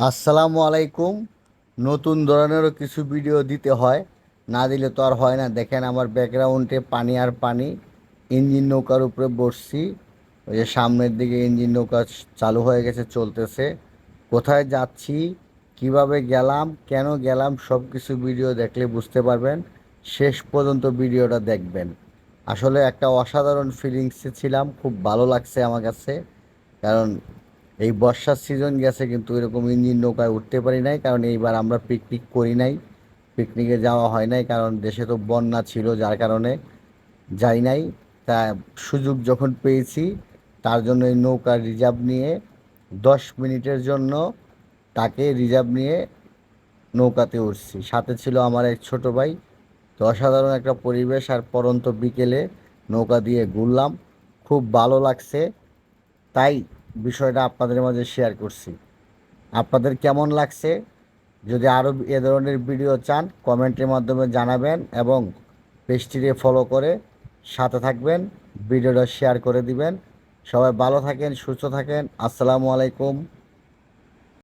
আসসালামু আলাইকুম। নতুন ধরনেরও কিছু ভিডিও দিতে হয়, না দিলে তো আর হয় না। দেখেন আমার ব্যাকগ্রাউন্ডে পানি আর পানি। ইঞ্জিন নৌকার উপরে বসছি। ওই যে সামনের দিকে ইঞ্জিন নৌকা চালু হয়ে গেছে, চলতেছে। কোথায় যাচ্ছি, কিভাবে গেলাম, কেন গেলাম, সব কিছু ভিডিও দেখলে বুঝতে পারবেন। শেষ পর্যন্ত ভিডিওটা দেখবেন। আসলে একটা অসাধারণ ফিলিংসে ছিলাম, খুব ভালো লাগছে আমার কাছে। কারণ এই বর্ষার সিজন গেছে কিন্তু এরকম ইঞ্জিন নৌকায় উঠতে পারি নাই, কারণ এইবার আমরা পিকনিক করি নাই। পিকনিকে যাওয়া হয় নাই কারণ দেশে তো বন্যা ছিল, যার কারণে যাই নাই। তা সুযোগ যখন পেয়েছি, তার জন্য এই নৌকা রিজার্ভ নিয়ে 10 মিনিটের জন্য তাকে রিজার্ভ নিয়ে নৌকাতে উঠছি। সাথে ছিল আমার এক ছোট ভাই। তো অসাধারণ একটা পরিবেশ, আর পরন্ত বিকেলে নৌকা দিয়ে ঘুরলাম, খুব ভালো লাগছে। তাই বিষয়টা আপনাদের মাঝে শেয়ার করছি। আপনাদের কেমন লাগছে? যদি আরও এ ধরনের ভিডিও চান, কমেন্টের মাধ্যমে জানাবেন এবং পেজটিকে ফলো করে সাথে থাকবেন। ভিডিওটা শেয়ার করে দিবেন। সবাই ভালো থাকেন, সুস্থ থাকেন। আসসালামু আলাইকুম।